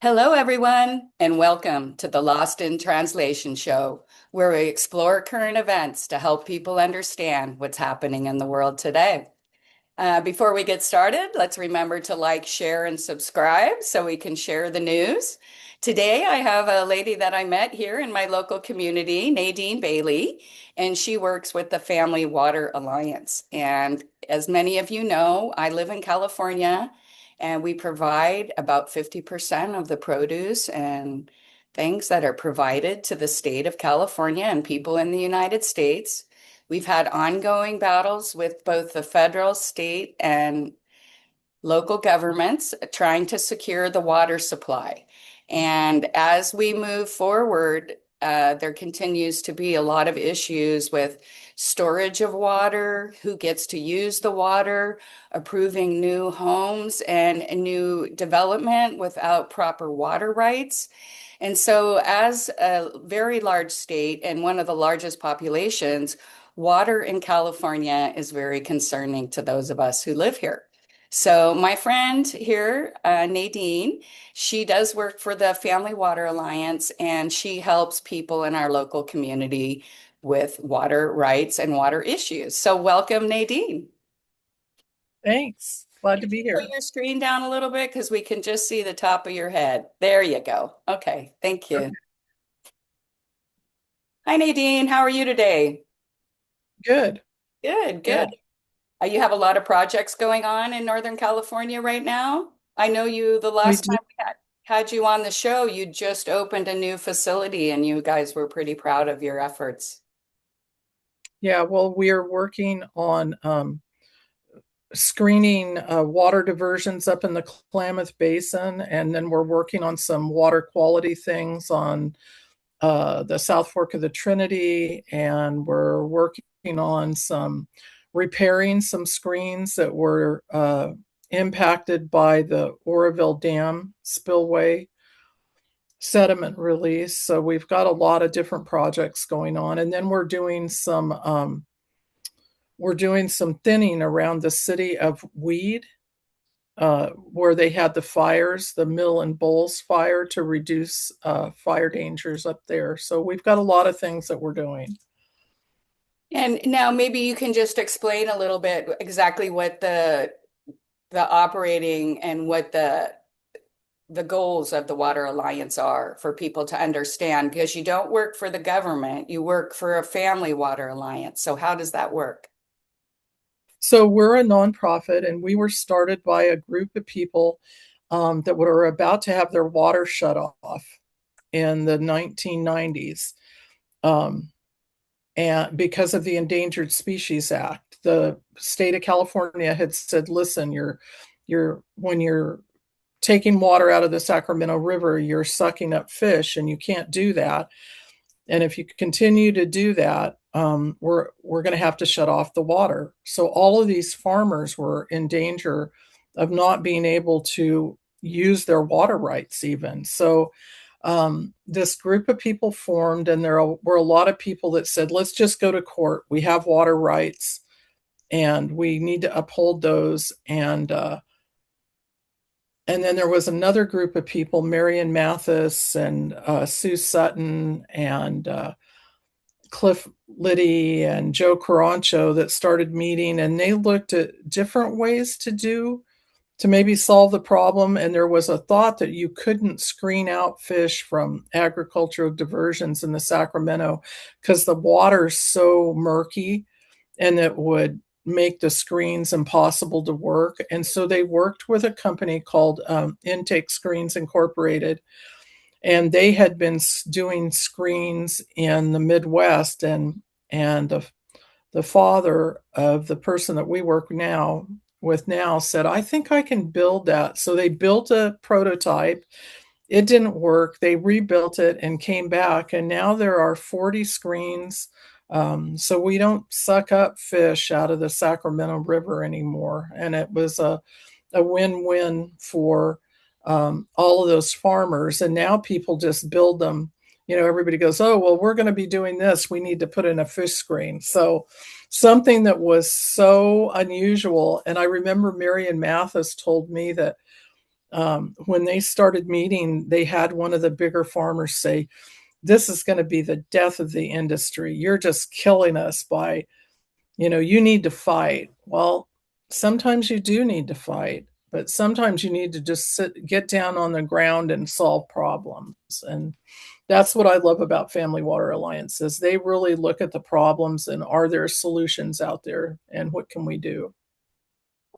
Hello, everyone, and welcome to the Lost in Translation show, where we explore current events to help people understand what's happening in the world today. Before we get started, let's remember to like, share, and subscribe so we can share the news. Today, I have a lady that I met here in my local community, Nadine Bailey, and she works with the Family Water Alliance. And as many of you know, I live in California, and we provide about 50% of the produce and things that are provided to the state of California and people in the United States. We've had ongoing battles with both the federal, state, and local governments trying to secure the water supply. And as we move forward, there continues to be a lot of issues with storage of water, who gets to use the water, approving new homes and new development without proper water rights. And so, as a very large state and one of the largest populations, water in California is very concerning to those of us who live here. So, my friend here, Nadine, she does work for the Family Water Alliance and she helps people in our local community with water rights and water issues. So, welcome, Nadine. Thanks. Glad Can to be you put here. your screen down a little bit because we can just see the top of your head? There you go. Okay, thank you. Okay. Hi, Nadine. How are you today? Good. Good, good. Good. You have a lot of projects going on in Northern California right now. I know you, the We last do. time we had you on the show, you just opened a new facility and you guys were pretty proud of your efforts. Yeah. Well, we are working on screening water diversions up in the Klamath Basin, and then we're working on some water quality things on the South Fork of the Trinity, and we're working on some repairing some screens that were impacted by the Oroville Dam spillway sediment release. So we've got a lot of different projects going on, and then we're doing some thinning around the city of Weed, where they had the fires, the Mill and Bowles fire, to reduce fire dangers up there. So we've got a lot of things that we're doing. And now maybe you can just explain a little bit exactly what the operating and what the goals of the Water Alliance are for people to understand, because you don't work for the government, you work for a family water alliance. So how does that work? So we're a nonprofit, and we were started by a group of people that were about to have their water shut off in the 1990s. Um, and because of the Endangered Species Act, the state of California had said, "Listen, you're when you're taking water out of the Sacramento River, you're sucking up fish, and you can't do that. And if you continue to do that, we're going to have to shut off the water." So all of these farmers were in danger of not being able to use their water rights even. So this group of people formed, and were a lot of people that said, "Let's just go to court. We have water rights, and we need to uphold those." And then there was another group of people, Marion Mathis and Sue Sutton and Cliff Liddy and Joe Carancho, that started meeting, and they looked at different ways to maybe solve the problem. And there was a thought that you couldn't screen out fish from agricultural diversions in the Sacramento because the water's so murky, and it would make the screens impossible to work. And so they worked with a company called Intake Screens Incorporated, and they had been doing screens in the Midwest. And the father of the person that we work now said, "I think I can build that." So they built a prototype. It didn't work. They rebuilt it and came back, and now there are 40 screens. So we don't suck up fish out of the Sacramento River anymore. And it was a win-win for all of those farmers. And now people just build them. Everybody goes, "Oh, well, we're going to be doing this. We need to put in a fish screen." So something that was so unusual. And I remember Marion Mathis told me that when they started meeting, they had one of the bigger farmers say, "This is going to be the death of the industry. You're just killing us by, you need to fight." Well, sometimes you do need to fight, but sometimes you need to just get down on the ground and solve problems. And that's what I love about Family Water Alliance is they really look at the problems and are there solutions out there and what can we do?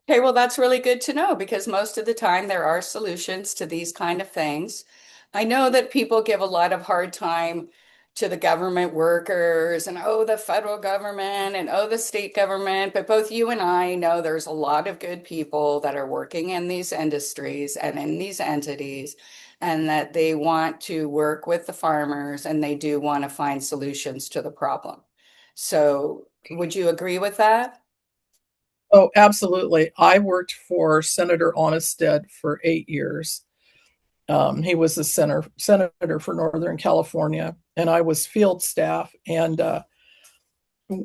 Okay, well, that's really good to know because most of the time there are solutions to these kind of things. I know that people give a lot of hard time to the government workers and oh, the federal government and oh, the state government. But both you and I know there's a lot of good people that are working in these industries and in these entities, and that they want to work with the farmers and they do want to find solutions to the problem. So, would you agree with that? Oh, absolutely. I worked for Senator Onnested for 8 years. He was the senator for Northern California, and I was field staff. And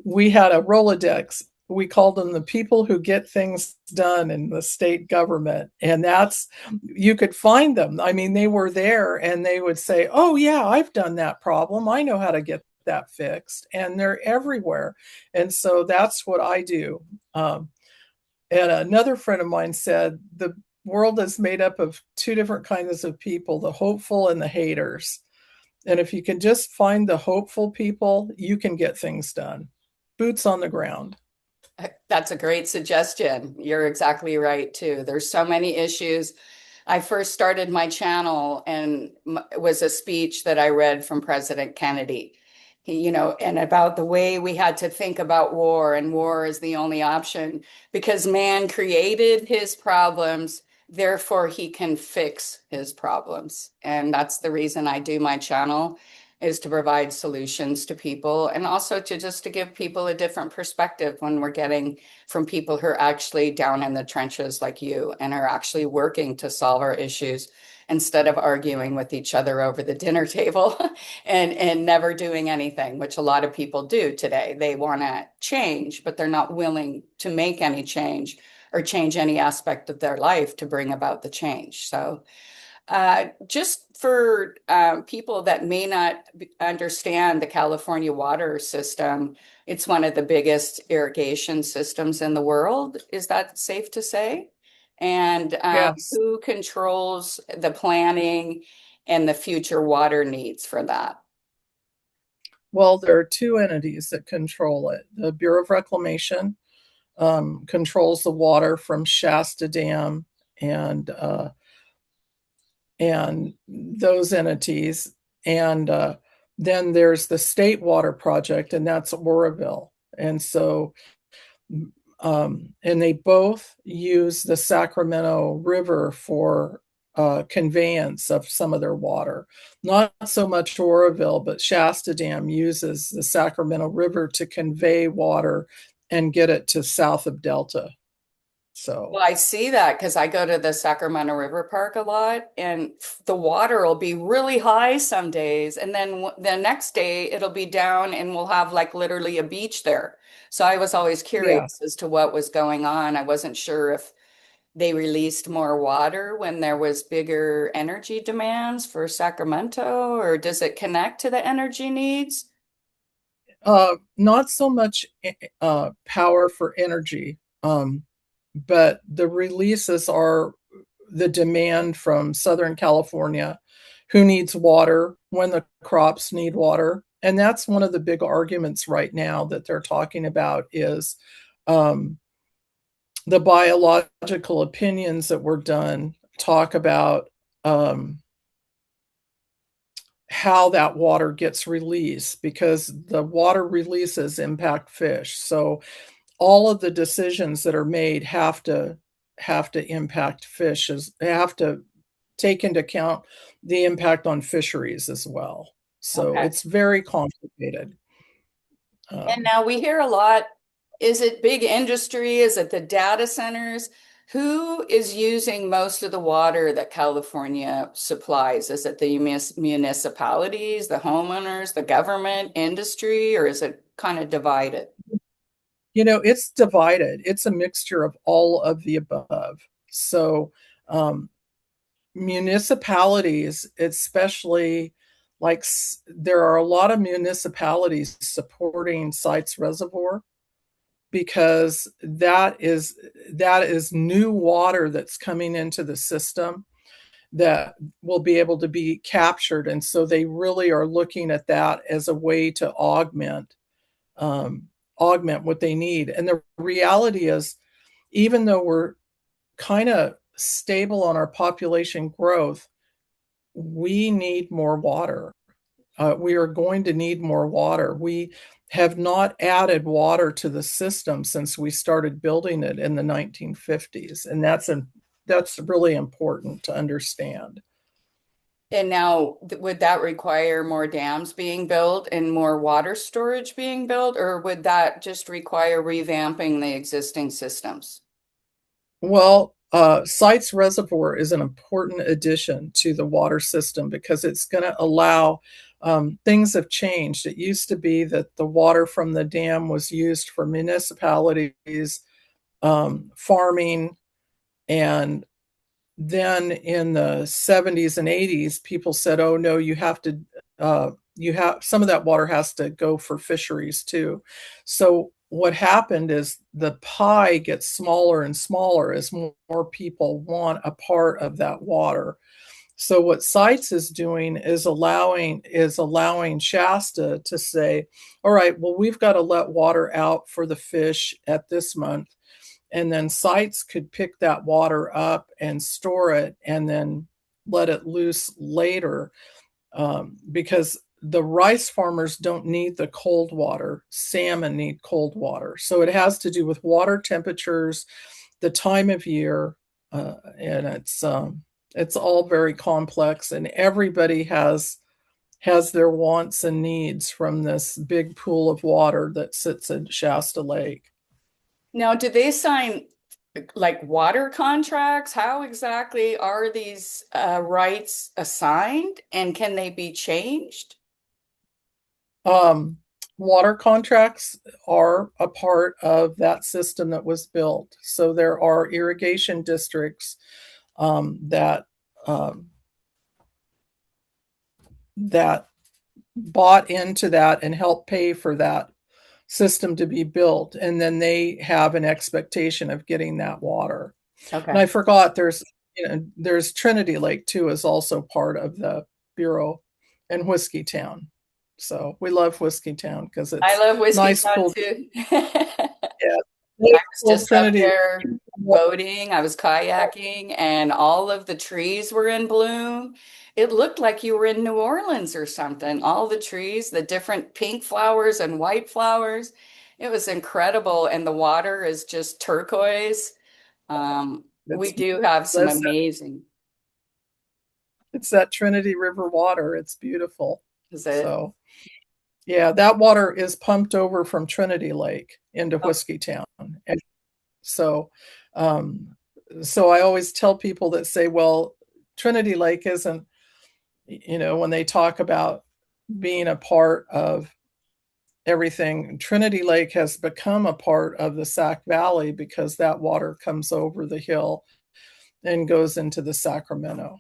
we had a Rolodex. We called them the people who get things done in the state government. And you could find them. I mean, they were there and they would say, "Oh, yeah, I've done that problem. I know how to get that fixed." And they're everywhere. And so that's what I do. And another friend of mine said the world is made up of two different kinds of people, the hopeful and the haters. And if you can just find the hopeful people, you can get things done. Boots on the ground. That's a great suggestion. You're exactly right, too. There's so many issues. I first started my channel and it was a speech that I read from President Kennedy. And about the way we had to think about war, and war is the only option because man created his problems, therefore he can fix his problems. And that's the reason I do my channel is to provide solutions to people and also to give people a different perspective when we're getting from people who are actually down in the trenches like you and are actually working to solve our issues instead of arguing with each other over the dinner table and never doing anything, which a lot of people do today. They want to change, but they're not willing to make any change or change any aspect of their life to bring about the change. So just for people that may not understand the California water system, it's one of the biggest irrigation systems in the world. Is that safe to say? And Yes. who controls the planning and the future water needs for that? Well, there are two entities that control it. The Bureau of Reclamation controls the water from Shasta Dam and those entities. And then there's the State Water Project, and that's Oroville. And so and they both use the Sacramento River for conveyance of some of their water. Not so much Oroville, but Shasta Dam uses the Sacramento River to convey water and get it to south of Delta. So, Well, I see that because I go to the Sacramento River Park a lot, and the water will be really high some days, and then the next day it'll be down, and we'll have like literally a beach there. So I was always yeah. curious as to what was going on. I wasn't sure if they released more water when there was bigger energy demands for Sacramento, or does it connect to the energy needs? Not so much power for energy, but the releases are the demand from Southern California, who needs water when the crops need water. And that's one of the big arguments right now that they're talking about is um, the biological opinions that were done talk about how that water gets released because the water releases impact fish. So all of the decisions that are made have to impact fish as they have to take into account the impact on fisheries as well. So Okay. it's very complicated. And Um, now we hear a lot, is it big industry? Is it the data centers? Who is using most of the water that California supplies? Is it the municipalities, the homeowners, the government, industry, or is it kind of divided? it's divided. It's a mixture of all of the above. So um, municipalities, especially like there are a lot of municipalities supporting Sites Reservoir because that is new water that's coming into the system that will be able to be captured, and so they really are looking at that as a way to um, augment what they need. And the reality is, even though we're kind of stable on our population growth, we need more water. We are going to need more water. We have not added water to the system since we started building it in the 1950s, and that's really important to understand. And now, would that require more dams being built and more water storage being built, or would that just require revamping the existing systems? Well, Sites Reservoir is an important addition to the water system because it's going to allow things have changed. It used to be that the water from the dam was used for municipalities, farming, and then in the 70s and 80s, people said, "Oh no, you have some of that water has to go for fisheries too." So what happened is the pie gets smaller and smaller as more people want a part of that water. So what Sites is doing is allowing Shasta to say, "All right, well, we've got to let water out for the fish at this month." And then Sites could pick that water up and store it and then let it loose later, because the rice farmers don't need the cold water. Salmon need cold water. So it has to do with water temperatures, the time of year, and it's all very complex. And everybody has their wants and needs from this big pool of water that sits in Shasta Lake. Now, do they sign like water contracts? How exactly are these rights assigned, and can they be changed? Um, Water contracts are a part of that system that was built. So there are irrigation districts that um, that bought into that and helped pay for that system to be built, and then they have an expectation of getting that water. And Okay. I forgot there's Trinity Lake too is also part of the bureau, and Whiskey Town. So we love Whiskey Town because I it's love Whiskey nice, Town cool. too. Yeah, I nice, was cool just up Trinity. there boating, I was kayaking, and all of the trees were in bloom. It looked like you were in New Orleans or something. All the trees, the different pink flowers and white flowers. It was incredible. And the water is just turquoise. We It's do have some that's amazing, it's that Trinity River water. It's beautiful. is it? So yeah, that water is pumped over from Trinity Lake into Oh, Whiskey Town. And so um so I always tell people that say, well, Trinity Lake isn't, when they talk about being a part of everything, Trinity Lake has become a part of the Sac Valley because that water comes over the hill and goes into the Sacramento.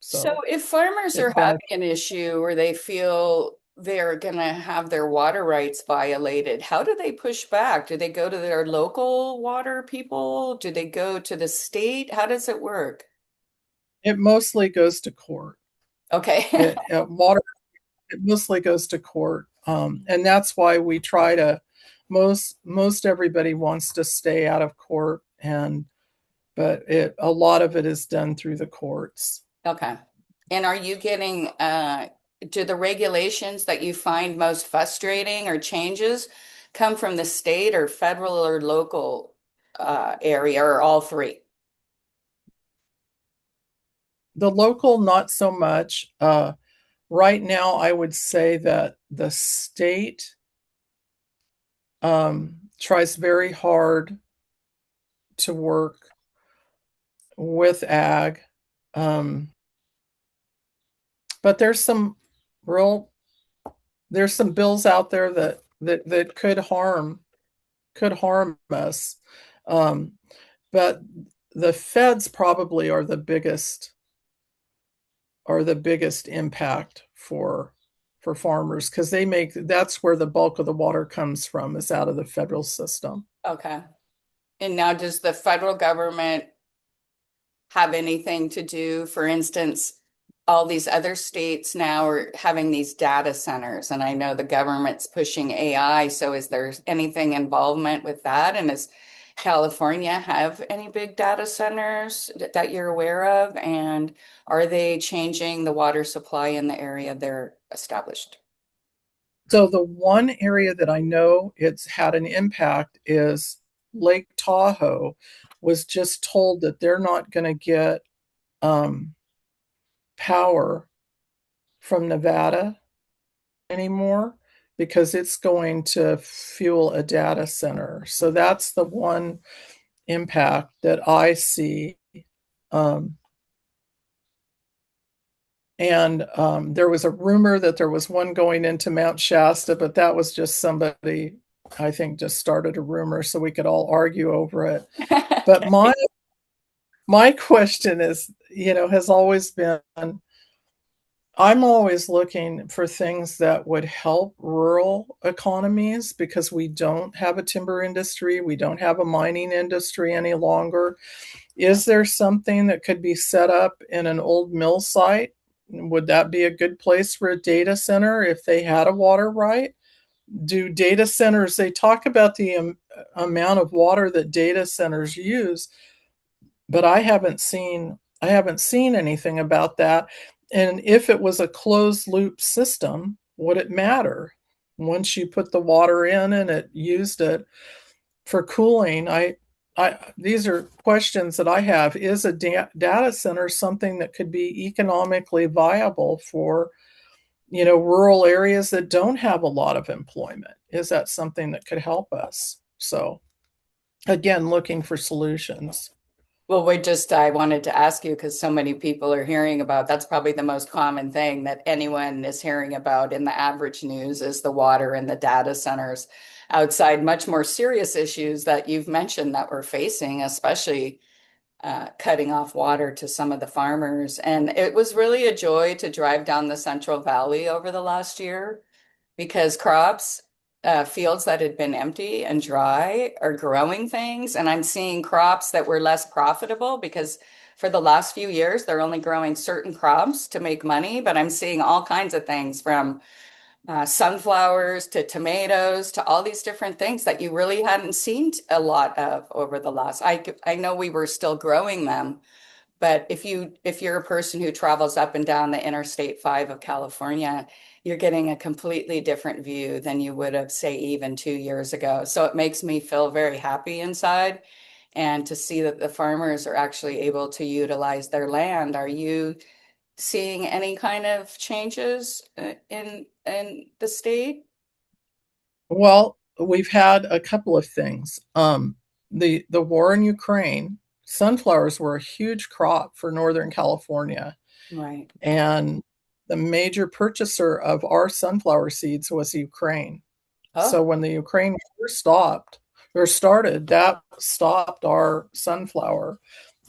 so So if farmers are it benefits. having an issue or they feel they're going to have their water rights violated, how do they push back? Do they go to their local water people? Do they go to the state? How does it work? It mostly goes to court. Okay. Water, it mostly goes to court, and that's why we try to. Most everybody wants to stay out of court, and but a lot of it is done through the courts. Okay. And are you getting, do the regulations that you find most frustrating or changes come from the state or federal or local area or all three? The local, not so much. Right now, I would say that the state tries very hard to work with ag, um, but real there's some bills out there that could harm us. Um, but the feds probably are the biggest. are the biggest impact for farmers because that's where the bulk of the water comes from is out of the federal system. Okay. And now does the federal government have anything to do? For instance, all these other states now are having these data centers, and I know the government's pushing AI. So is there anything involvement with that? And does California have any big data centers that you're aware of? And are they changing the water supply in the area they're established? So the one area that I know it's had an impact is Lake Tahoe was just told that they're not going to get um, power from Nevada anymore because it's going to fuel a data center. So that's the one impact that I see. Um, and there was a rumor that there was one going into Mount Shasta, but that was just somebody, I think, just started a rumor so we could all argue over it. But my question is, has always been I'm always looking for things that would help rural economies because we don't have a timber industry, we don't have a mining industry any longer. Is there something that could be set up in an old mill site? Would that be a good place for a data center if they had a water right? Do data centers, they talk about the amount of water that data centers use, but I haven't seen anything about that. And if it was a closed loop system, would it matter? Once you put the water in and it used it for cooling, these are questions that I have. Is a data center something that could be economically viable for, rural areas that don't have a lot of employment? Is that something that could help us? So again, looking for solutions. Well, I wanted to ask you because so many people are hearing about that's probably the most common thing that anyone is hearing about in the average news is the water and the data centers outside much more serious issues that you've mentioned that we're facing, especially cutting off water to some of the farmers. And it was really a joy to drive down the Central Valley over the last year because fields that had been empty and dry are growing things. And I'm seeing crops that were less profitable because for the last few years, they're only growing certain crops to make money. But I'm seeing all kinds of things from sunflowers to tomatoes to all these different things that you really hadn't seen a lot of over the last. I know we were still growing them, but if you're a person who travels up and down the Interstate 5 of California, you're getting a completely different view than you would have, say, even 2 years ago. So it makes me feel very happy inside and to see that the farmers are actually able to utilize their land. Are you seeing any kind of changes in the state? Well, we've had a couple of things. The war in Ukraine, sunflowers were a huge crop for Northern California, Right. and the major purchaser of our sunflower seeds was Ukraine. Oh, So when the Ukraine war stopped or started, that stopped our sunflower,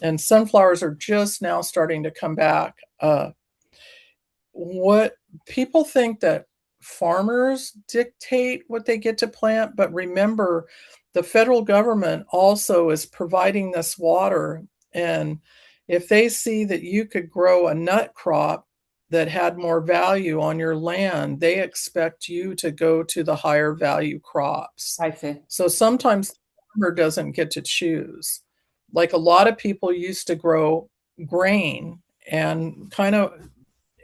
and sunflowers are just now starting to come back. What people think that farmers dictate what they get to plant, but remember, the federal government also is providing this water. And if they see that you could grow a nut crop that had more value on your land, they expect you to go to the higher value crops. I see. So sometimes the farmer doesn't get to choose. Like a lot of people used to grow grain and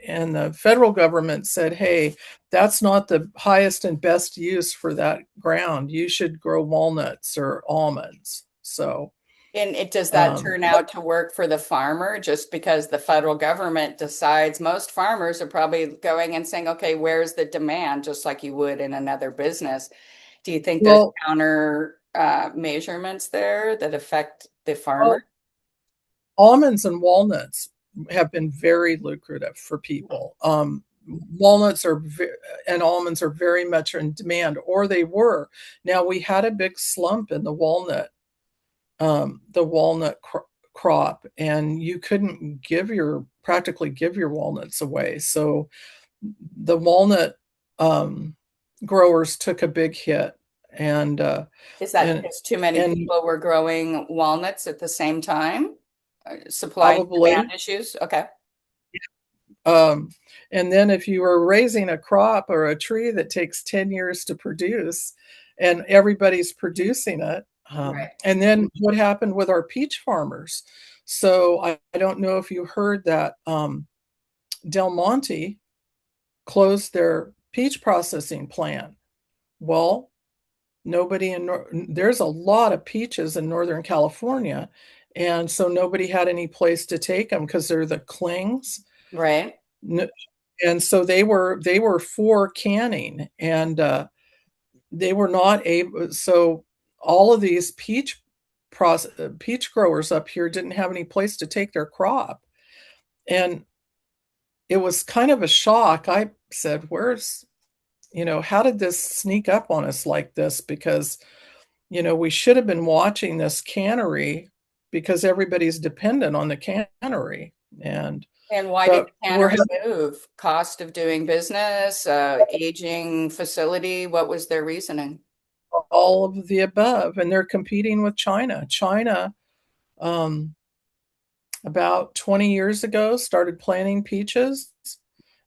the federal government said, hey, that's not the highest and best use for that ground. You should grow walnuts or almonds. So, And does that turn but out to work for the farmer just because the federal government decides most farmers are probably going and saying, okay, where's the demand, just like you would in another business? Do you think there's well, counter measurements there that affect the farmer? well, almonds and walnuts have been very lucrative for people. Walnuts and almonds are very much in demand, or they were. Now we had a big slump in the walnut crop, and you couldn't practically give your walnuts away. So the walnut um, growers took a big hit, and Is that and because too many and people were growing walnuts at the same time? Supply and demand probably issues? Okay. um, and then if you were raising a crop or a tree that takes 10 years to produce, and everybody's producing it, Right. and then what happened with our peach farmers? So I don't know if you heard that Del Monte closed their peach processing plant. Well, there's a lot of peaches in Northern California, and so nobody had any place to take them because they're the clings. Right. N- and so they were for canning, and they were not able. So all of these peach growers up here didn't have any place to take their crop, and it was kind of a shock. I said, how did this sneak up on us like this? Because we should have been watching this cannery, because everybody's dependent on the cannery. And And why did but the we're cannery having move? Cost of doing business, aging facility? What was their reasoning? all of the above, and they're competing with China. China, um, about 20 years ago, started planting peaches,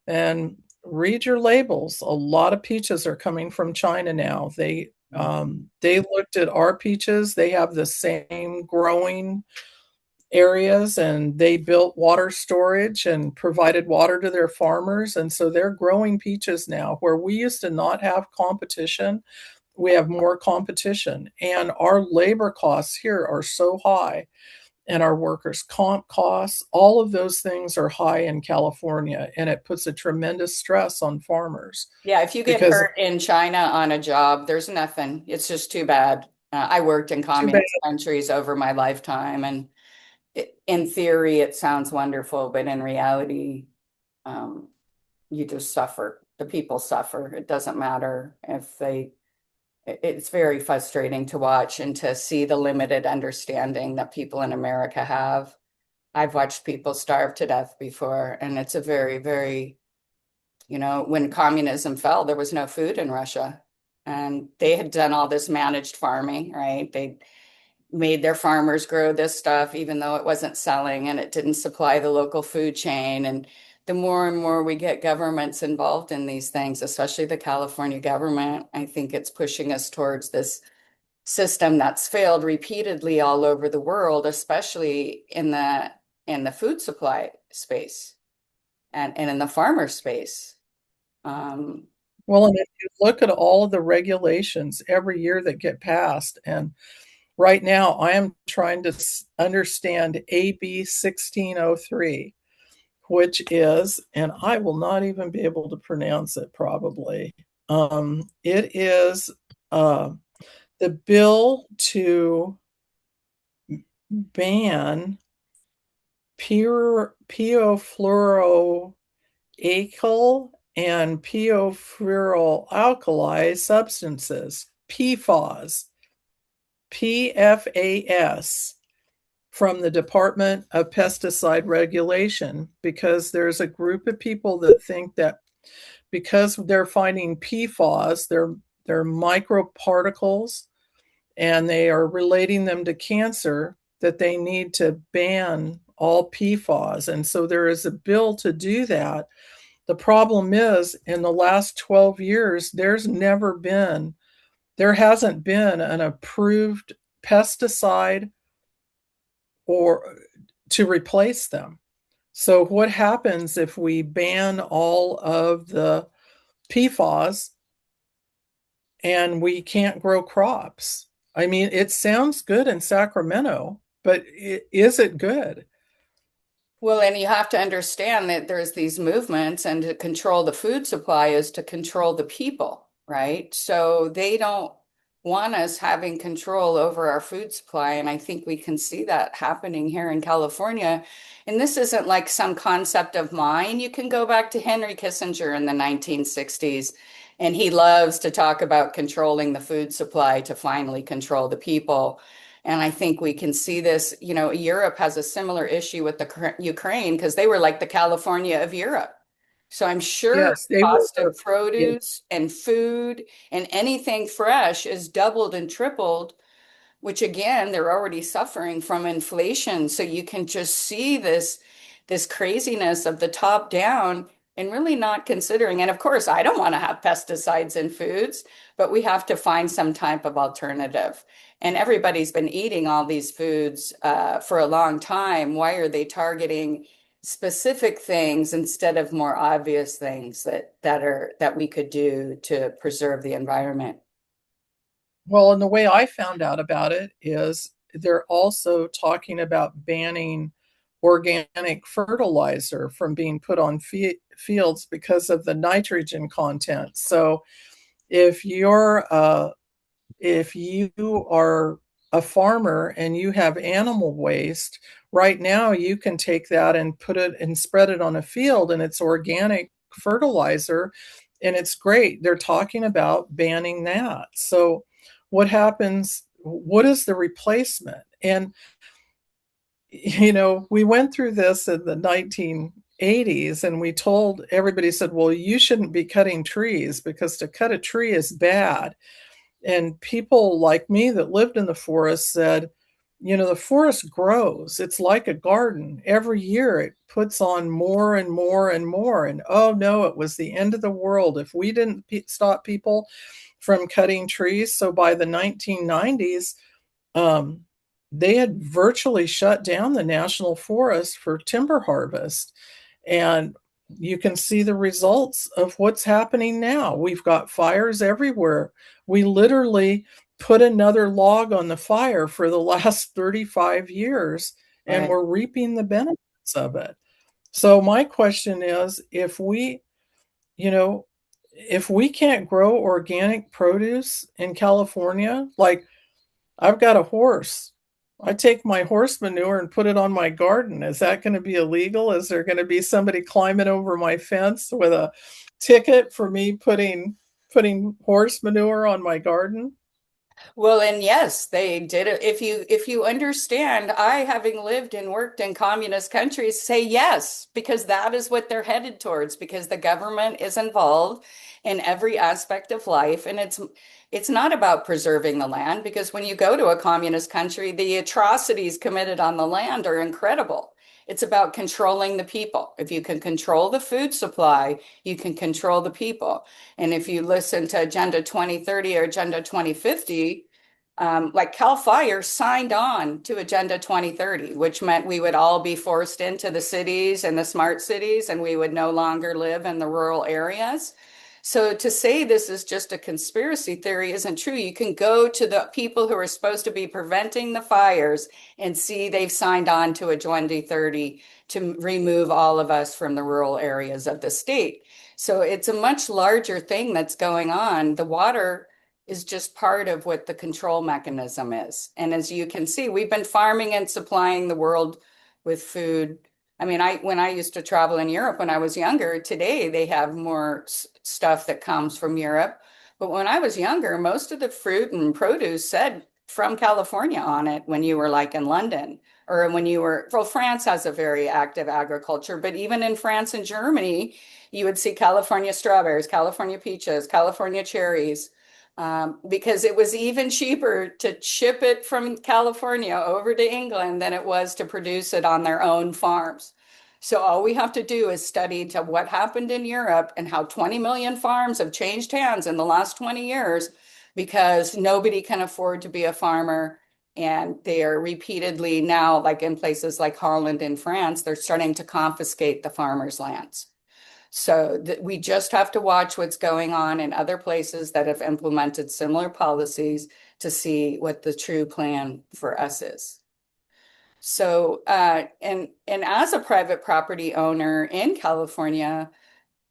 and read your labels. A lot of peaches are coming from China now. They looked at our peaches. They have the same growing areas, and they built water storage and provided water to their farmers, and so they're growing peaches now. Where we used to not have competition, we have more competition, and our labor costs here are so high, and our workers comp costs, all of those things are high in California, and it puts a tremendous stress on farmers. Yeah, if you get Because hurt in China on a job, there's nothing. It's just too bad. I worked in too bad. communist countries over my lifetime, and in theory, it sounds wonderful, but in reality, um, you just suffer. The people suffer. It doesn't matter if it's very frustrating to watch and to see the limited understanding that people in America have. I've watched people starve to death before, and it's a very, very, when communism fell, there was no food in Russia. And they had done all this managed farming, right? They made their farmers grow this stuff, even though it wasn't selling and it didn't supply the local food chain. And the more and more we get governments involved in these things, especially the California government, I think it's pushing us towards this system that's failed repeatedly all over the world, especially in the food supply space and in the farmer space. Um, Well, and if you look at all of the regulations every year that get passed, and right now I am trying to understand AB 1603, which is, and I will not even be able to pronounce it probably. It is uh, the bill to ban perfluoroalkyl and perfluoroalkali substances, PFAS, from the Department of Pesticide Regulation, because there's a group of people that think that because they're finding PFAS, they're microparticles, and they are relating them to cancer, that they need to ban all PFAS. And so there is a bill to do that. The problem is, in the last 12 years, there hasn't been an approved pesticide or to replace them. So what happens if we ban all of the PFAS and we can't grow crops? I mean, it sounds good in Sacramento, but is it good? Well, and you have to understand that there's these movements, and to control the food supply is to control the people, right? So they don't want us having control over our food supply. And I think we can see that happening here in California. And this isn't like some concept of mine. You can go back to Henry Kissinger in the 1960s, and he loves to talk about controlling the food supply to finally control the people. And I think we can see this, Europe has a similar issue with the Ukraine because they were like the California of Europe. So I'm sure Yes, they cost were. of produce and food and anything fresh is doubled and tripled, which again, they're already suffering from inflation. So you can just see this craziness of the top down and really not considering. And of course, I don't want to have pesticides in foods, but we have to find some type of alternative. And everybody's been eating all these foods for a long time. Why are they targeting specific things instead of more obvious things that we could do to preserve the environment? Well, and the way I found out about it is they're also talking about banning organic fertilizer from being put on fields because of the nitrogen content. So if you're if you are a farmer and you have animal waste, right now you can take that and put it and spread it on a field and it's organic fertilizer and it's great. They're talking about banning that. So what happens? What is the replacement? And we went through this in the 1980s and we told everybody said, well, you shouldn't be cutting trees because to cut a tree is bad. And people like me that lived in the forest said, the forest grows. It's like a garden. Every year it puts on more and more and more. And oh no, it was the end of the world if we didn't stop people from cutting trees. So by the 1990s, um, they had virtually shut down the national forest for timber harvest. And you can see the results of what's happening now. We've got fires everywhere. We literally put another log on the fire for the last 35 years, and Right. we're reaping the benefits of it. So, my question is you know, if we can't grow organic produce in California, like I've got a horse. I take my horse manure and put it on my garden. Is that going to be illegal? Is there going to be somebody climbing over my fence with a ticket for me putting horse manure on my garden? Well, and yes, they did it. If you understand, I, having lived and worked in communist countries, say yes, because that is what they're headed towards, because the government is involved in every aspect of life. And it's not about preserving the land, because when you go to a communist country, the atrocities committed on the land are incredible. It's about controlling the people. If you can control the food supply, you can control the people. And if you listen to Agenda 2030 or Agenda 2050, like Cal Fire signed on to Agenda 2030, which meant we would all be forced into the cities and the smart cities, and we would no longer live in the rural areas. So to say this is just a conspiracy theory isn't true. You can go to the people who are supposed to be preventing the fires and see they've signed on to a 2030 to remove all of us from the rural areas of the state. So it's a much larger thing that's going on. The water is just part of what the control mechanism is. And as you can see, we've been farming and supplying the world with food. I mean, when I used to travel in Europe when I was younger, today they have more stuff that comes from Europe. But when I was younger, most of the fruit and produce said from California on it when you were like in London or when you were, well, France has a very active agriculture, but even in France and Germany, you would see California strawberries, California peaches, California cherries, because it was even cheaper to ship it from California over to England than it was to produce it on their own farms. So all we have to do is study to what happened in Europe and how 20 million farms have changed hands in the last 20 years because nobody can afford to be a farmer. And they are repeatedly now, like in places like Holland and France, they're starting to confiscate the farmers' lands. So we just have to watch what's going on in other places that have implemented similar policies to see what the true plan for us is. So, and as a private property owner in California,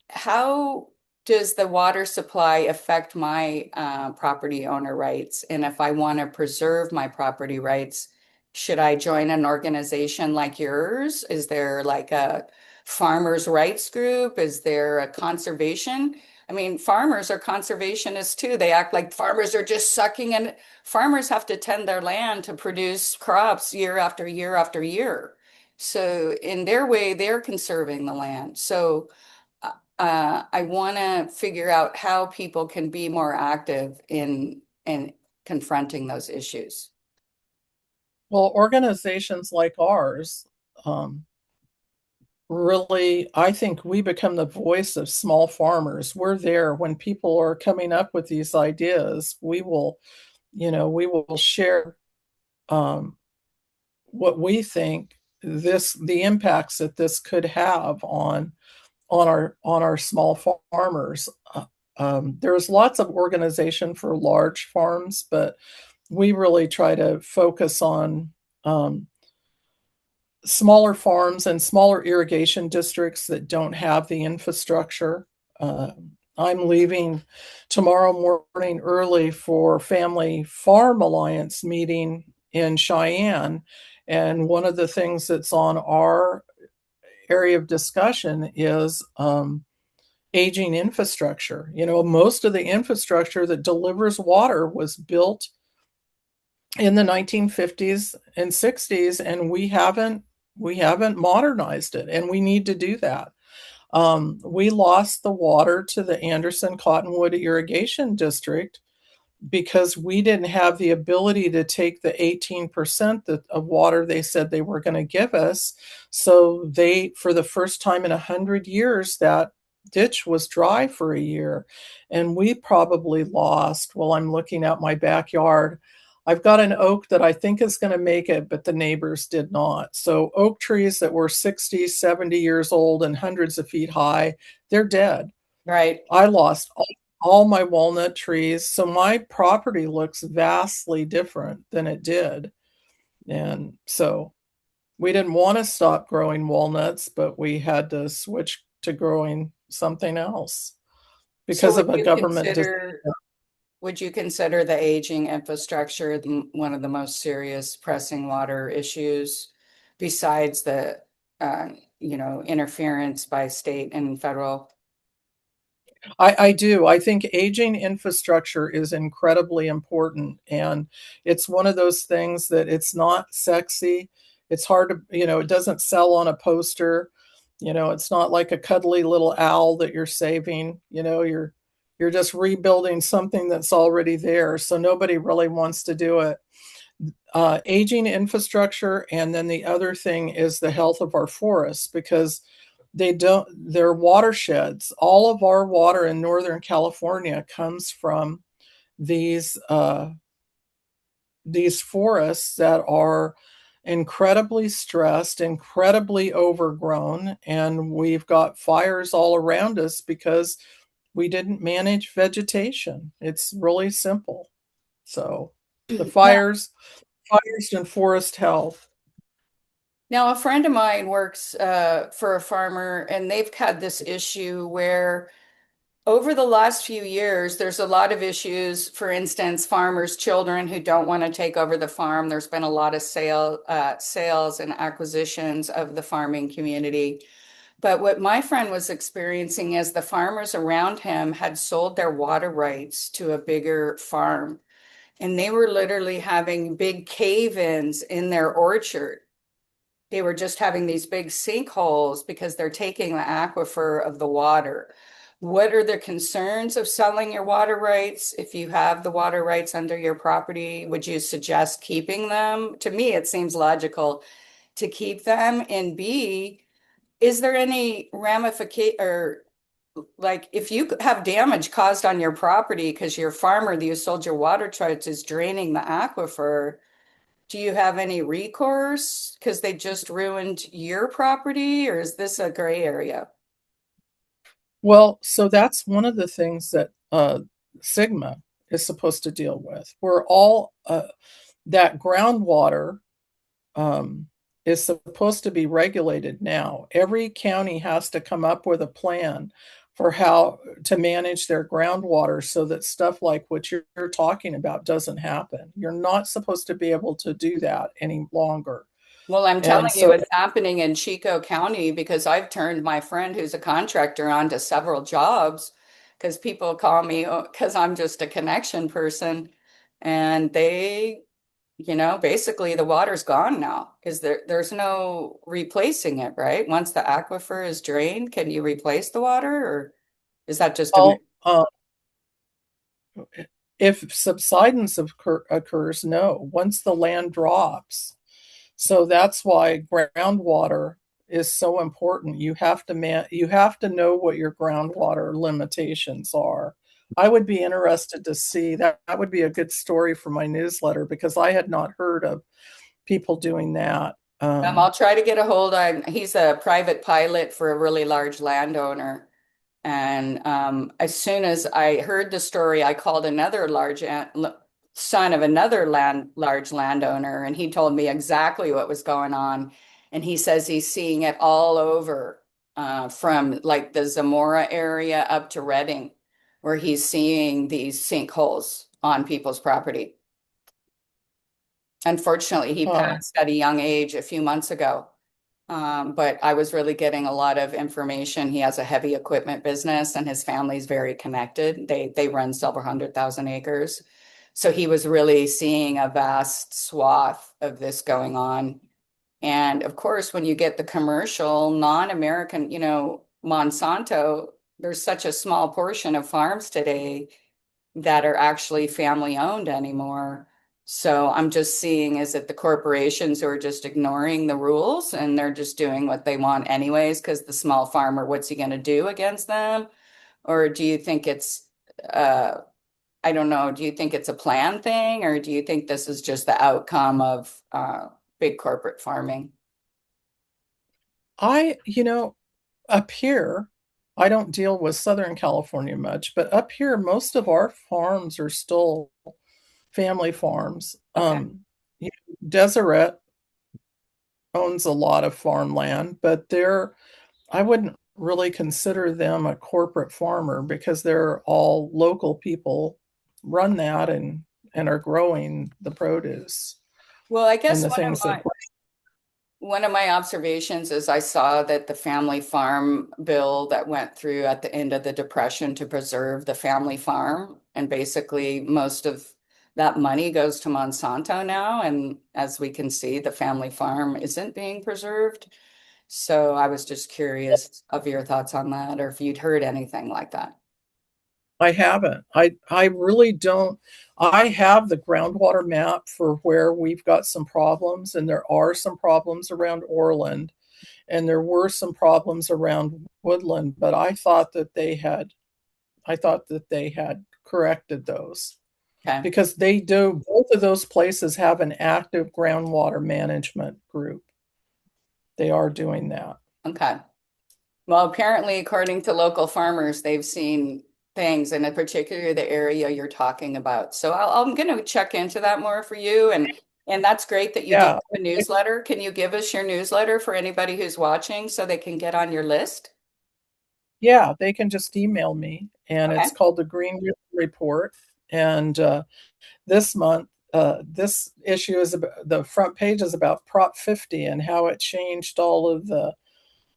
how does the water supply affect my property owner rights? And if I want to preserve my property rights, should I join an organization like yours? Is there like a farmers' rights group? Is there a conservation? I mean, farmers are conservationists too. They act like farmers are just sucking in. Farmers have to tend their land to produce crops year after year after year. So in their way, they're conserving the land. So I want to figure out how people can be more active in confronting those issues. Well, organizations like ours, um, really, I think we become the voice of small farmers. We're there when people are coming up with these ideas. We will share um, what we think the impacts that this could have on our small farmers. There's lots of organization for large farms, but we really try to focus on um, smaller farms and smaller irrigation districts that don't have the infrastructure. Uh, I'm leaving tomorrow morning early for Family Farm Alliance meeting in Cheyenne. And one of the things that's on our area of discussion is aging infrastructure. Most of the infrastructure that delivers water was built in the 1950s and 60s, and we haven't modernized it, and we need to do that. We lost the water to the Anderson Cottonwood Irrigation District because we didn't have the ability to take the 18% of water they said they were going to give us. So for the first time in 100 years, that ditch was dry for a year. And we probably lost, well, I'm looking at my backyard. I've got an oak that I think is going to make it, but the neighbors did not. So oak trees that were 60, 70 years old and hundreds of feet high, they're dead. Right. I lost all my walnut trees. So my property looks vastly different than it did. And so we didn't want to stop growing walnuts, but we had to switch to growing something else So because of a government decision. would you consider the aging infrastructure one of the most serious pressing water issues besides the uh, interference by state and federal? I do. I think aging infrastructure is incredibly important. And it's one of those things that it's not sexy. It's hard it doesn't sell on a poster. It's not like a cuddly little owl that you're saving. You're just rebuilding something that's already there. So nobody really wants to do it. Aging infrastructure, and then the other thing is the health of our forests, because they're watersheds. All of our water in Northern California comes from these these forests that are incredibly stressed, incredibly overgrown, and we've got fires all around us because we didn't manage vegetation. It's really simple. So the Now, fires and forest health. now a friend of mine works for a farmer, and they've had this issue where over the last few years, there's a lot of issues. For instance, farmers' children who don't want to take over the farm. There's been a lot of sales and acquisitions of the farming community. But what my friend was experiencing is the farmers around him had sold their water rights to a bigger farm, and they were literally having big cave-ins in their orchard. They were just having these big sinkholes because they're taking the aquifer of the water. What are the concerns of selling your water rights? If you have the water rights under your property, would you suggest keeping them? To me, it seems logical to keep them. And B, is there any ramification or like if you have damage caused on your property because your farmer that you sold your water rights is draining the aquifer, do you have any recourse because they just ruined your property, or is this a gray area? Well, so that's one of the things that Sigma is supposed to deal with. We're all that groundwater um, is supposed to be regulated now. Every county has to come up with a plan for how to manage their groundwater so that stuff like what you're talking about doesn't happen. You're not supposed to be able to do that any longer. Well, I'm telling And you, so, it's happening in Chico County because I've turned my friend who's a contractor on to several jobs because people call me because I'm just a connection person, and basically the water's gone now. There's no replacing it, right? Once the aquifer is drained, can you replace the water, or is that just a myth? Well, if subsidence occurs, no. Once the land drops, so that's why groundwater is so important. You have to know what your groundwater limitations are. I would be interested to see that. That would be a good story for my newsletter because I had not heard of people doing that. I'll try to get a hold of, he's a private pilot for a really large landowner. And as soon as I heard the story, I called another son of another large landowner, and he told me exactly what was going on. And he says he's seeing it all over, from like the Zamora area up to Redding, where he's seeing these sinkholes on people's property. Unfortunately, he Uh, passed at a young age a few months ago. But I was really getting a lot of information. He has a heavy equipment business and his family's very connected. They run several 100,000 acres. So he was really seeing a vast swath of this going on. And of course, when you get the commercial, non-American, Monsanto, there's such a small portion of farms today that are actually family owned anymore. So I'm just seeing is it the corporations who are just ignoring the rules and they're just doing what they want anyways, because the small farmer, what's he going to do against them? Or do you think uh, I don't know, do you think it's a plan thing, or do you think this is just the outcome of big corporate farming? you know, up here, I don't deal with Southern California much, but up here, most of our farms are still family farms. Okay. Deseret owns a lot of farmland, but I wouldn't really consider them a corporate farmer because they're all local people run that and are growing the produce Well, I and guess the things they one of my observations is I saw that the family farm bill that went through at the end of the Depression to preserve the family farm, and basically most of that money goes to Monsanto now. And as we can see, the family farm isn't being preserved. So I was just curious of your thoughts on that, or if you'd heard anything like that. I haven't. I really don't. I have the groundwater map for where we've got some problems, and there are some problems around Orland, and there were some problems around Woodland, but I thought that they had corrected those Okay. because both of those places have an active groundwater management group. They are doing that. Okay. Well, apparently, according to local farmers, they've seen things, and in particular the area you're talking about. So I'm going to check into that more for you, and that's great that you do Yeah. a newsletter. Can you give us your newsletter for anybody who's watching so they can get on your list? Yeah, they can just email me, and Okay. it's called the Green Report. And this month, this issue is about the front page is about Prop 50 and how it changed all of the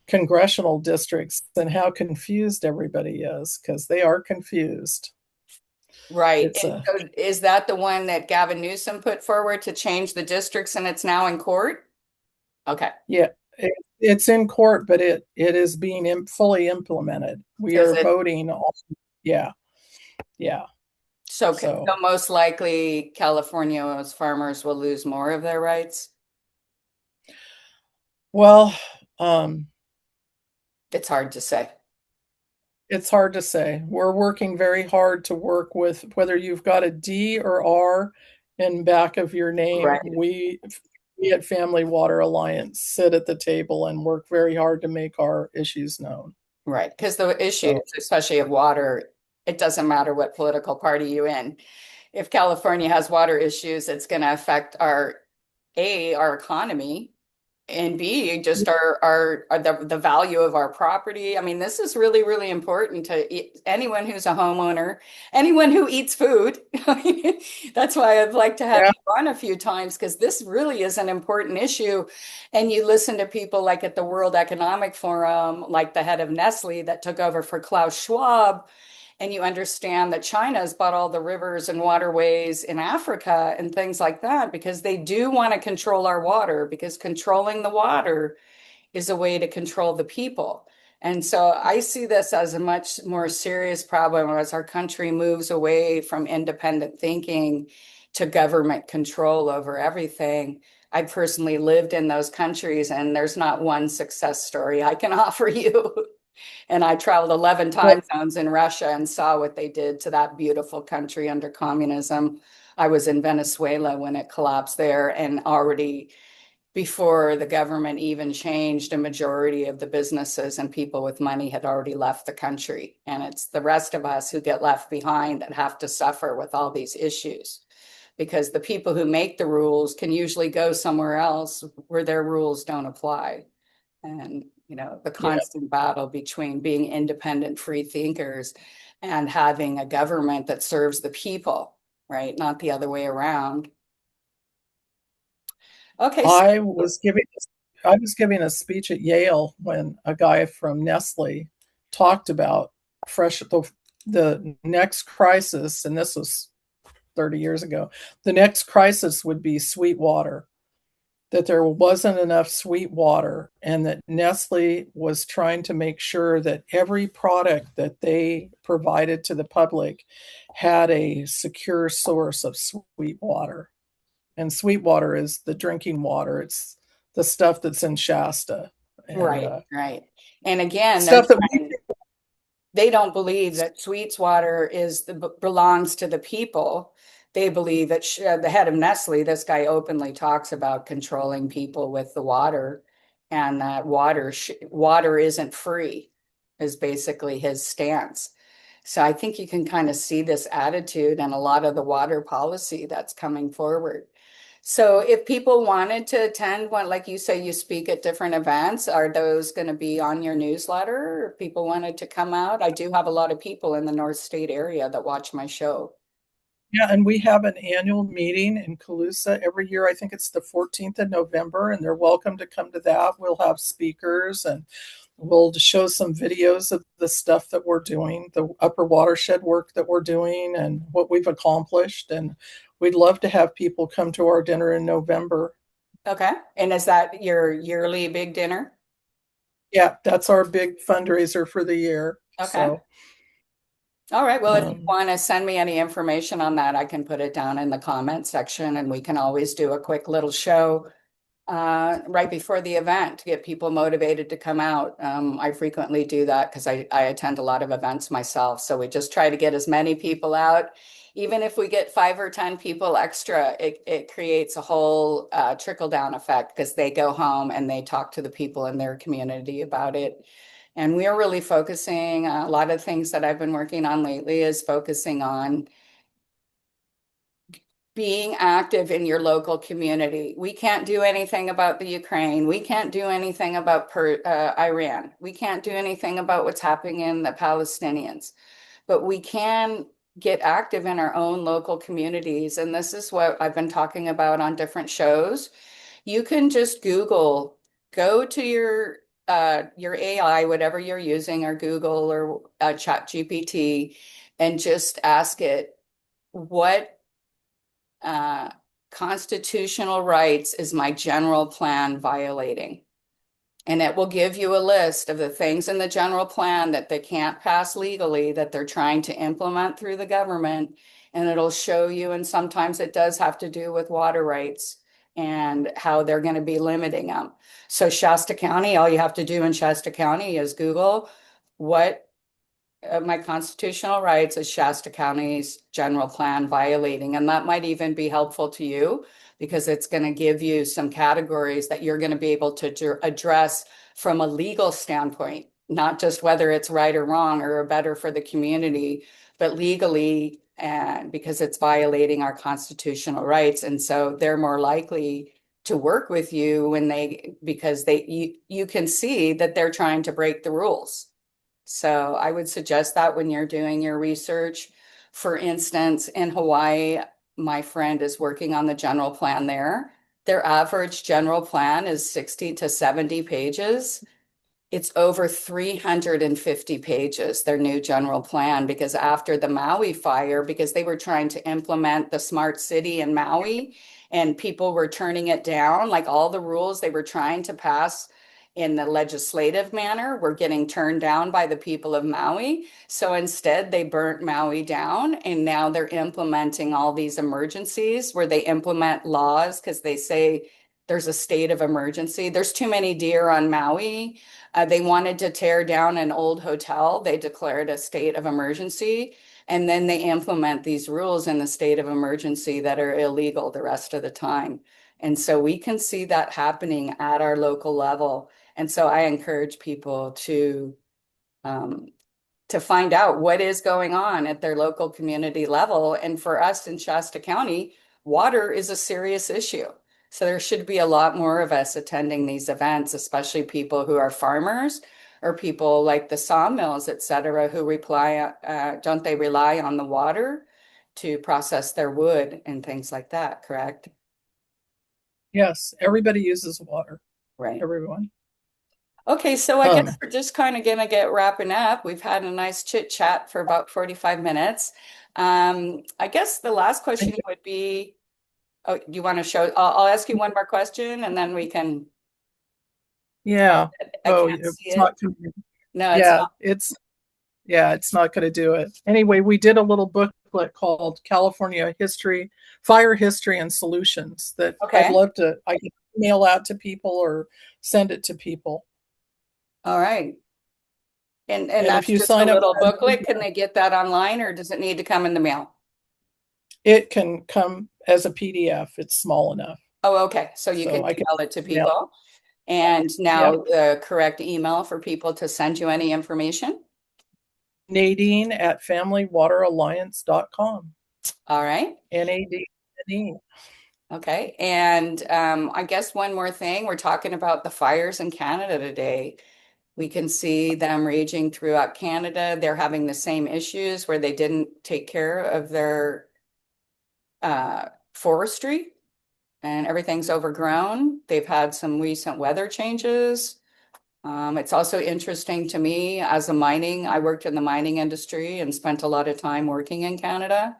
congressional districts and how confused everybody is because they are confused. Right. It's And a so is that the one that Gavin Newsom put forward to change the districts and it's now in court? Okay. Yeah, it's in court, but it is being fully implemented. We Is are it voting on, yeah, yeah. so So, most likely California's farmers will lose more of their rights? well, um, It's hard to say. it's hard to say. We're working very hard to work with whether you've got a D or R in back of your name. Right. We at Family Water Alliance sit at the table and work very hard to make our issues known. Right. Because the issues, So, especially of water, it doesn't matter what political party you're in. If California has water issues, it's going to affect our economy, and B, just the value of our property. I mean, this is really, really important to anyone who's a homeowner, anyone who eats food. That's why I'd like to have yeah, you on a few times, because this really is an important issue. And you listen to people like at the World Economic Forum, like the head of Nestle that took over for Klaus Schwab, and you understand that China has bought all the rivers and waterways in Africa and things like that because they do want to control our water, because controlling the water is a way to control the people. And so I see this as a much more serious problem as our country moves away from independent thinking to government control over everything. I personally lived in those countries, and there's not one success story I can offer you. And I traveled 11 time Well, zones in Russia and saw what they did to that beautiful country under communism. I was in Venezuela when it collapsed there, and already before the government even changed, a majority of the businesses and people with money had already left the country. And it's the rest of us who get left behind that have to suffer with all these issues, because the people who make the rules can usually go somewhere else where their rules don't apply. And, the yeah, constant battle between being independent free thinkers and having a government that serves the people, right? Not the other way around. Okay, so I was giving I was giving a speech at Yale when a guy from Nestle talked about the next crisis, and this was 30 years ago. The next crisis would be sweet water, that there wasn't enough sweet water, and that Nestle was trying to make sure that every product that they provided to the public had a secure source of sweet water. And sweet water is the drinking water. It's the stuff that's in Shasta and right, right. And again, they're stuff that we trying, they don't believe that Sweetswater belongs to the people. They believe that the head of Nestle, this guy openly talks about controlling people with the water, and that water isn't free, is basically his stance. So I think you can kind of see this attitude and a lot of the water policy that's coming forward. So if people wanted to attend one, like you say, you speak at different events, are those going to be on your newsletter? If people wanted to come out, I do have a lot of people in the North State area that watch my show. Yeah, and we have an annual meeting in Calusa every year. I think it's the 14th of November, and they're welcome to come to that. We'll have speakers and we'll show some videos of the stuff that we're doing, the upper watershed work that we're doing, and what we've accomplished. And we'd love to have people come to our dinner in November. Okay. And is that your yearly big dinner? Yeah, that's our big fundraiser for the year. Okay. So, All right. Well, if you um, want to send me any information on that, I can put it down in the comment section, and we can always do a quick little show right before the event to get people motivated to come out. I frequently do that because I attend a lot of events myself. So we just try to get as many people out. Even if we get 5 or 10 people extra, it creates a whole trickle down effect because they go home and they talk to the people in their community about it. And we are really focusing, a lot of things that I've been working on lately is focusing on being active in your local community. We can't do anything about the Ukraine. We can't do anything about Iran. We can't do anything about what's happening in the Palestinians, but we can get active in our own local communities. And this is what I've been talking about on different shows. You can just go to your AI, whatever you're using, or Google or Chat GPT, and just ask it, what uh, constitutional rights is my general plan violating? And it will give you a list of the things in the general plan that they can't pass legally that they're trying to implement through the government. And it'll show you, and sometimes it does have to do with water rights and how they're going to be limiting them. So, Shasta County, all you have to do in Shasta County is Google what my constitutional rights as Shasta County's general plan violating. And that might even be helpful to you because it's going to give you some categories that you're going to be able to address from a legal standpoint, not just whether it's right or wrong or better for the community, but legally, and because it's violating our constitutional rights. And so they're more likely to work with you when because you can see that they're trying to break the rules. So I would suggest that when you're doing your research. For instance, in Hawaii, my friend is working on the general plan there. Their average general plan is 60 to 70 pages. It's over 350 pages, their new general plan, because after the Maui fire, because they were trying to implement the smart city in Maui and people were turning it down, like all the rules they were trying to pass in the legislative manner were getting turned down by the people of Maui. So instead, they burnt Maui down, and now they're implementing all these emergencies where they implement laws because they say there's a state of emergency. There's too many deer on Maui. They wanted to tear down an old hotel. They declared a state of emergency. And then they implement these rules in the state of emergency that are illegal the rest of the time. And so we can see that happening at our local level. And so I encourage people um, to find out what is going on at their local community level. And for us in Shasta County, water is a serious issue. So there should be a lot more of us attending these events, especially people who are farmers or people like the sawmills, et cetera, who don't they rely on the water to process their wood and things like that, correct? Yes, everybody uses water. Right. Everyone. Okay, so I guess Um, we're just kind of gonna get wrapping up. We've had a nice chit chat for about 45 minutes. I guess the last question would be, oh, you want to show, I'll ask you one more question and then we can, yeah. I Oh, can't see it's it. not coming. No, it's Yeah, not. it's not going to do it. Anyway, we did a little booklet called California History, Fire History and Solutions that I'd Okay. love to I can mail out to people or send it to people. All right. And And if that's you just a sign up little for our booklet. Can email, they get that online or does it need to come in the mail? it can come as a PDF. It's small enough. Oh, okay. So you can So I can email it to mail. people. And Yeah. now the correct email for people to send you any information. Nadine at familywateralliance.com. All right. NADNE. Okay. And I guess one more thing, we're talking about the fires in Canada today. We can see them raging throughout Canada. They're having the same issues where they didn't take care of their forestry and everything's overgrown. They've had some recent weather changes. It's also interesting to me as I worked in the mining industry and spent a lot of time working in Canada.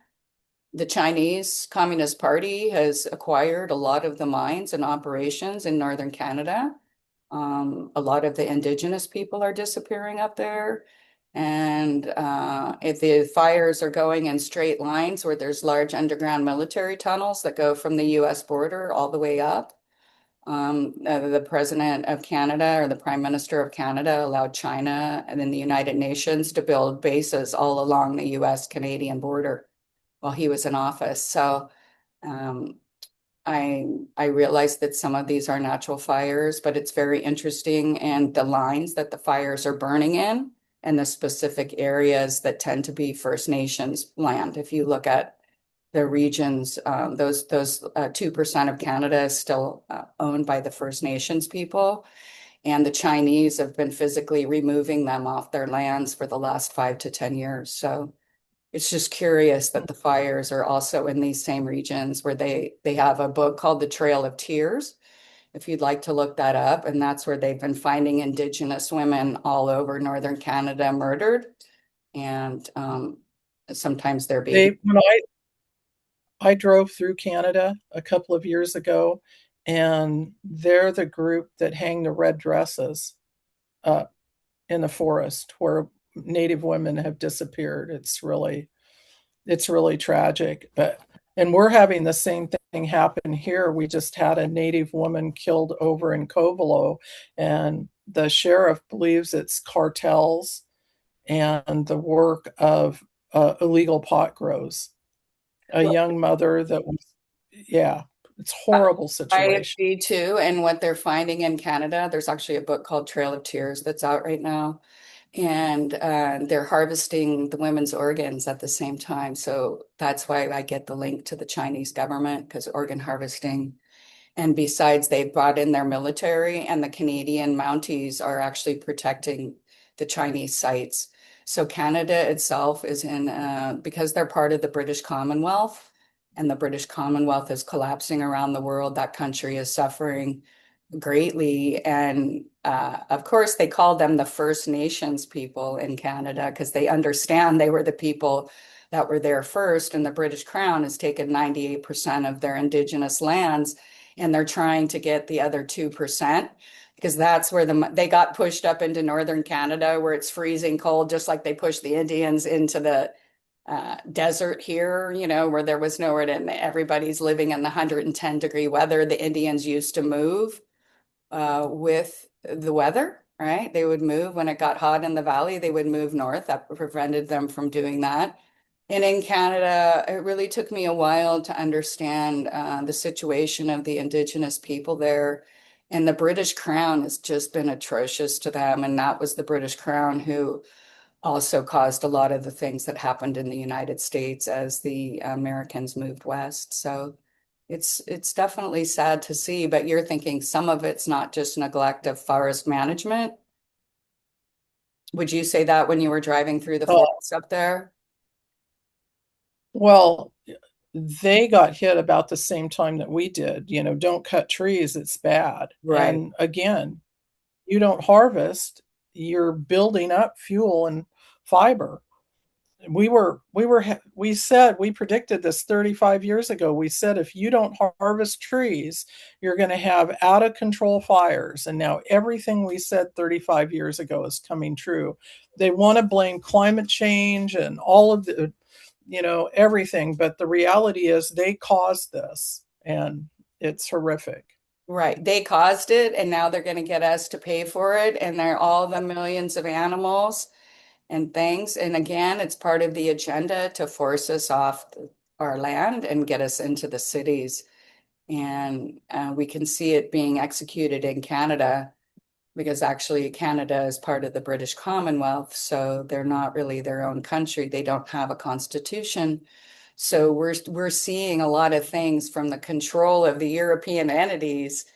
The Chinese Communist Party has acquired a lot of the mines and operations in northern Canada. A lot of the indigenous people are disappearing up there. And if the fires are going in straight lines where there's large underground military tunnels that go from the US border all the way up, the president of Canada or the prime minister of Canada allowed China and then the United Nations to build bases all along the US Canadian border while he was in office. So um, I realize that some of these are natural fires, but it's very interesting and the lines that the fires are burning in and the specific areas that tend to be First Nations land. If you look at the regions, those 2% of Canada is still owned by the First Nations people, and the Chinese have been physically removing them off their lands for the last 5 to 10 years. So it's just curious that the fires are also in these same regions where they have a book called The Trail of Tears, if you'd like to look that up. And that's where they've been finding Indigenous women all over northern Canada murdered. And sometimes their baby. They when I drove through Canada a couple of years ago, and they're the group that hang the red dresses uh, in the forest where Native women have disappeared. It's really tragic. But and we're having the same thing happen here. We just had a Native woman killed over in Covelo, and the sheriff believes it's cartels and the work of illegal pot grows. A Well, young mother that was, yeah, it's I horrible I situation. agree too. And what they're finding in Canada, there's actually a book called Trail of Tears that's out right now. And they're harvesting the women's organs at the same time. So that's why I get the link to the Chinese government because organ harvesting. And besides, they've brought in their military, and the Canadian Mounties are actually protecting the Chinese sites. So Canada itself is in, because they're part of the British Commonwealth, and the British Commonwealth is collapsing around the world. That country is suffering greatly. And of course, they called them the First Nations people in Canada because they understand they were the people that were there first. And the British Crown has taken 98% of their Indigenous lands, and they're trying to get the other 2% because that's where they got pushed up into northern Canada where it's freezing cold, just like they pushed the Indians into the desert here, where there was nowhere to, everybody's living in the 110-degree weather. The Indians used to move with the weather, right? They would move when it got hot in the valley, they would move north. That prevented them from doing that. And in Canada, it really took me a while to understand the situation of the Indigenous people there. And the British Crown has just been atrocious to them. And that was the British Crown who also caused a lot of the things that happened in the United States as the Americans moved west. So it's definitely sad to see, but you're thinking some of it's not just neglect of forest management. Would you say that when you were driving through the Oh, forest up there? well, they got hit about the same time that we did. Don't cut trees, it's bad. Right. And again, you don't harvest, you're building up fuel and fiber. We said, we predicted this 35 years ago. We said if you don't harvest trees, you're going to have out of control fires. And now everything we said 35 years ago is coming true. They want to blame climate change and all of the, everything, but the reality is they caused this, and it's horrific. Right. They caused it, and now they're going to get us to pay for it. And they're all the millions of animals and things. And again, it's part of the agenda to force us off our land and get us into the cities. And we can see it being executed in Canada because actually Canada is part of the British Commonwealth. So they're not really their own country. They don't have a constitution. So we're seeing a lot of things from the control of the European entities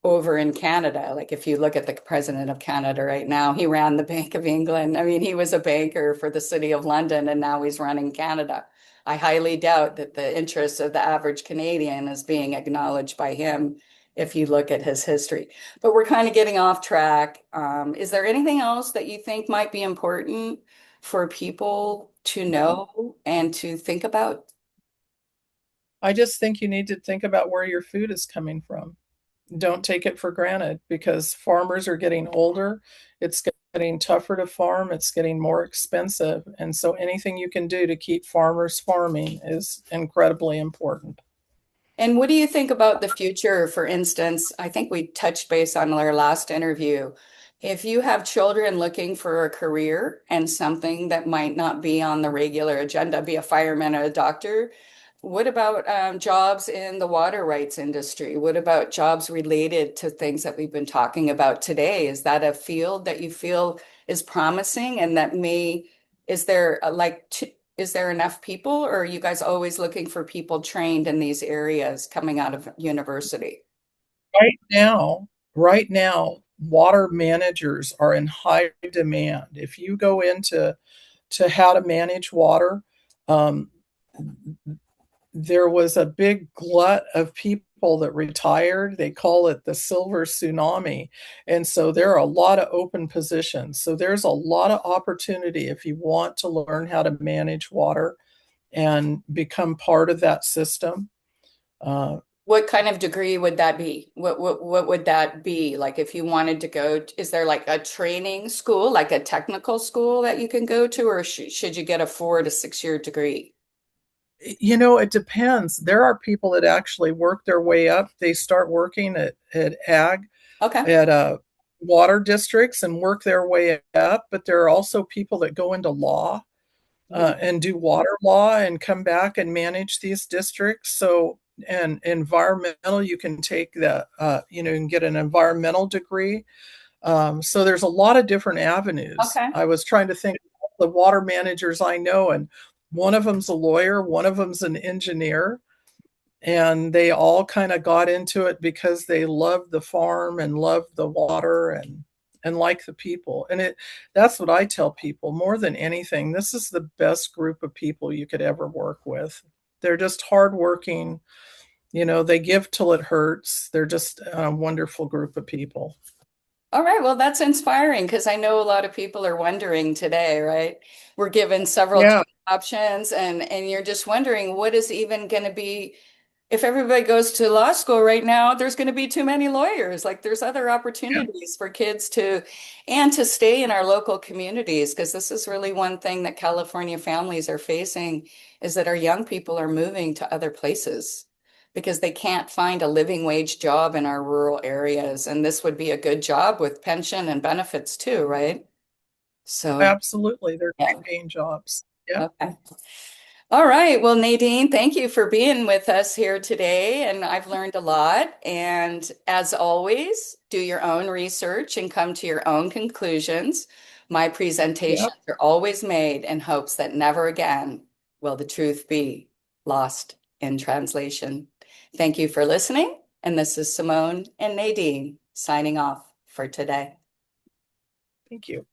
over in Canada. Like if you look at the president of Canada right now, he ran the Bank of England. I mean, he was a banker for the City of London and now he's running Canada. I highly doubt that the interests of the average Canadian is being acknowledged by him if you look at his history. But we're kind of getting off track. Is there anything else that you think might be important for people to know and to think about? I just think you need to think about where your food is coming from. Don't take it for granted because farmers are getting older. It's getting tougher to farm. It's getting more expensive. And so anything you can do to keep farmers farming is incredibly important. And what do you think about the future? For instance, I think we touched base on our last interview. If you have children looking for a career and something that might not be on the regular agenda, be a fireman or a doctor, what about jobs in the water rights industry? What about jobs related to things that we've been talking about today? Is that a field that you feel is promising and that is there is there enough people, or are you guys always looking for people trained in these areas coming out of university? Right now, right now, water managers are in high demand. If you go into to how to manage water, um, there was a big glut of people that retired. They call it the silver tsunami. And so there are a lot of open positions. So there's a lot of opportunity if you want to learn how to manage water and become part of that system. Uh, What kind of degree would that be? What would that be? Like if you wanted to go, is there like a training school, like a technical school that you can go to, or should you get a 4 to 6 year degree? it depends. There are people that actually work their way up. They start working at ag, Okay. at water districts and work their way up. But there are also people that go into law Mhm. and do water law and come back and manage these districts. So, and environmental, you can take you can get an environmental degree. So there's a lot of different avenues. Okay. I was trying to think of the water managers I know, and one of them's a lawyer, one of them's an engineer, and they all kind of got into it because they love the farm and love the water and like the people. And that's what I tell people more than anything. This is the best group of people you could ever work with. They're just hardworking, They give till it hurts. They're just a wonderful group of people. All right, well, that's inspiring because I know a lot of people are wondering today, right? We're given several Yeah, options and you're just wondering what is even going to be if everybody goes to law school right now, there's going to be too many lawyers. Like there's other yeah, opportunities for kids to and to stay in our local communities because this is really one thing that California families are facing is that our young people are moving to other places because they can't find a living wage job in our rural areas. And this would be a good job with pension and benefits too, right? So, absolutely. They're yeah. great paying jobs. Yeah, Okay. All right. Well, Nadine, thank you for being with us here today. And I've learned a lot. And as always, do your own research and come to your own conclusions. My yeah. presentations are always made in hopes that never again will the truth be lost in translation. Thank you for listening. And this is Simone and Nadine signing off for today. Thank you.